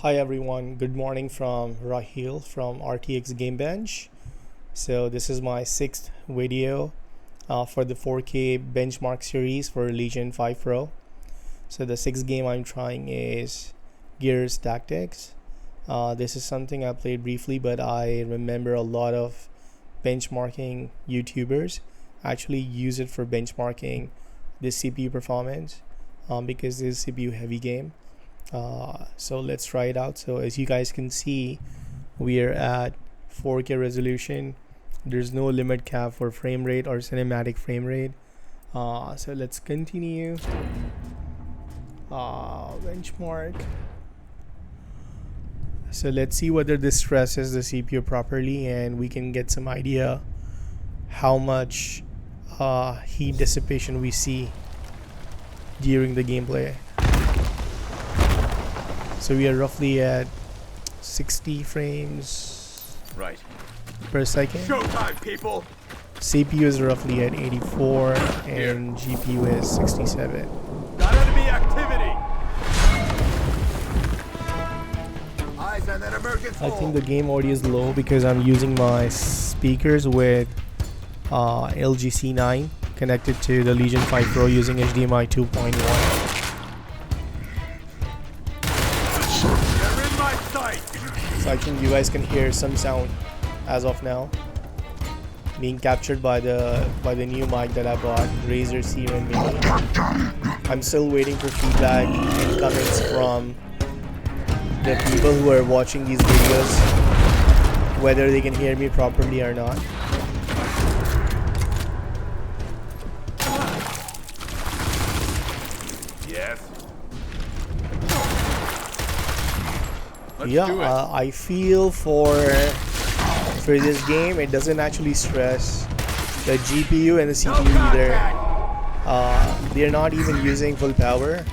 Hi everyone, good morning from Rahil from RTX Game Bench. So this is my sixth video for the 4K benchmark series for Legion 5 Pro. So the sixth game I'm trying is Gears Tactics. This is something I played briefly, but I remember a lot of benchmarking YouTubers actually use it for benchmarking the CPU performance because this is a CPU heavy game. So let's try it out. So as you guys can see, we are at 4K resolution. There's no limit cap for frame rate or cinematic frame rate. So let's continue. Benchmark. So let's see whether this stresses the CPU properly, and we can get some idea how much heat dissipation we see during the gameplay. So we are roughly at 60 frames per second. Showtime, people. CPU is roughly at 84 and GPU is 67. Got enemy activity. Eyes on that emergency. I think the game audio is low because I'm using my speakers with LG C9 connected to the Legion 5 Pro using HDMI 2.1. So I think you guys can hear some sound as of now being captured by the new mic that I bought, Razer Serum Mini. I'm still waiting for feedback and comments from the people who are watching these videos, whether they can hear me properly or not. Yes. I feel for this game, it doesn't actually stress the GPU and the CPU either. They're not even using full power.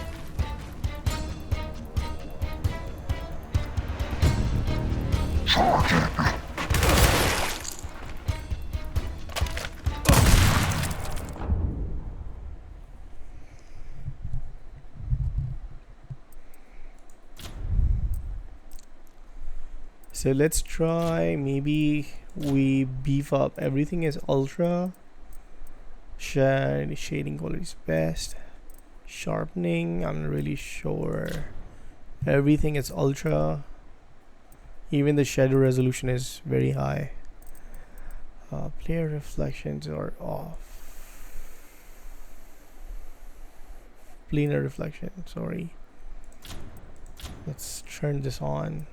So let's try, maybe we beef up. Everything is ultra. Shading quality is best. Sharpening, I'm not really sure. Everything is ultra. Even the shadow resolution is very high. Player reflections are off. Planar reflection, sorry. Let's turn this on.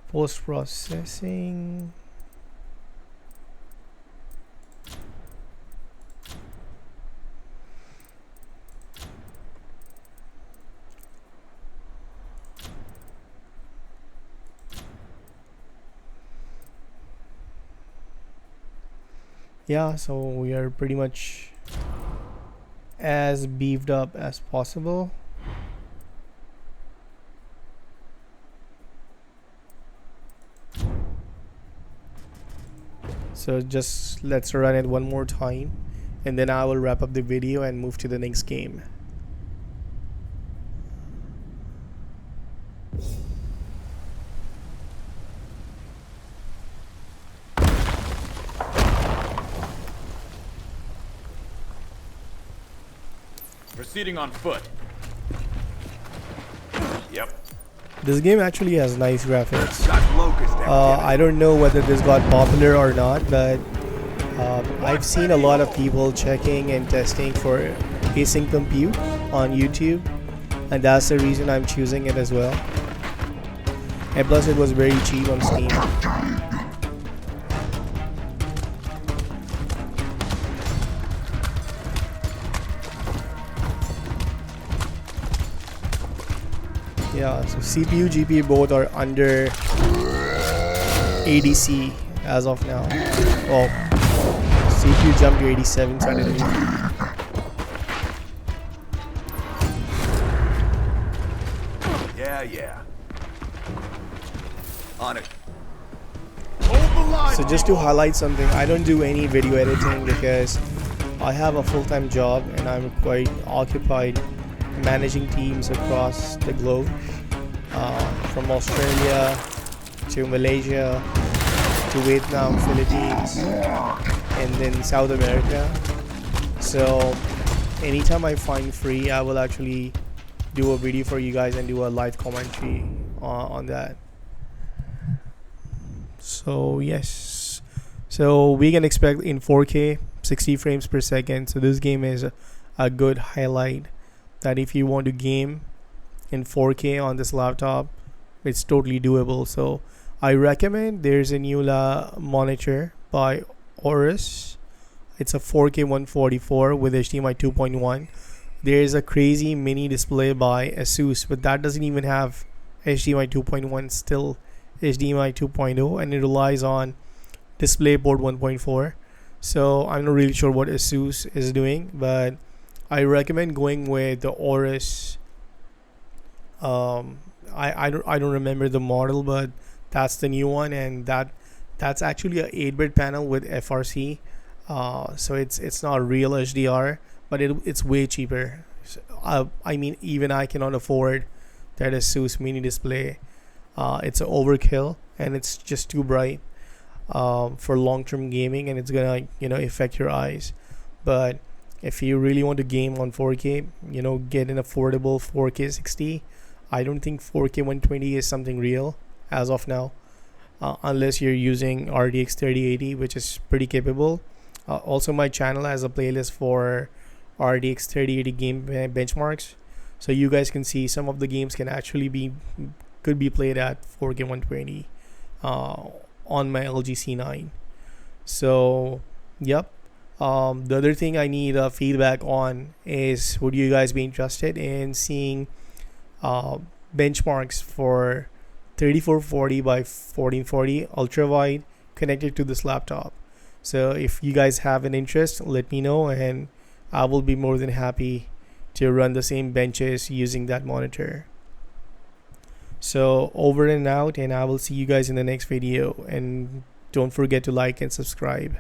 Post-processing. Yeah, so we are pretty much as beefed up as possible. So just let's run it one more time, and then I will wrap up the video and move to the next game. Proceeding on foot. Yep. This game actually has nice graphics. Got locust activity. I don't know whether this got popular or not, but I've seen a lot of people checking and testing for async compute on YouTube, and that's the reason I'm choosing it as well. And plus it was very cheap on Steam. Yeah, so CPU, GPU both are under ADC as of now. Well, CPU jumped to 87 suddenly. Yeah. On it. Hold the line. So just to highlight something, I don't do any video editing because I have a full-time job and I'm quite occupied managing teams across the globe, from Australia to Malaysia to Vietnam, Philippines, and then South America. So anytime I find free, I will actually do a video for you guys and do a live commentary on that. So yes, so we can expect in 4K 60 frames per second. So this game is a good highlight that if you want to game in 4K on this laptop, it's totally doable. So I recommend, there's a new monitor by Aorus. It's a 4K 144 with HDMI 2.1. There's a crazy mini display by Asus, but that doesn't even have HDMI 2.1, still HDMI 2.0, and it relies on DisplayPort 1.4. So I'm not really sure what Asus is doing, but I recommend going with the Aorus. I don't remember the model, but that's the new one, and that's actually a 8-bit panel with FRC. So it's not real HDR, but it's way cheaper. So, I mean, even I cannot afford that Asus mini display. It's an overkill, and it's just too bright for long-term gaming, and it's gonna affect your eyes. But if you really want to game on 4K, get an affordable 4K 60. I don't think 4K 120 is something real as of now, unless you're using RTX 3080, which is pretty capable. Also, my channel has a playlist for RTX 3080 game benchmarks, so you guys can see some of the games could be played at 4K 120 on my LG C9. So yep. The other thing I need feedback on is, would you guys be interested in seeing benchmarks for 3440 by 1440 ultra wide connected to this laptop? So if you guys have an interest, let me know, and I will be more than happy to run the same benches using that monitor. So over and out, and I will see you guys in the next video, and don't forget to like and subscribe.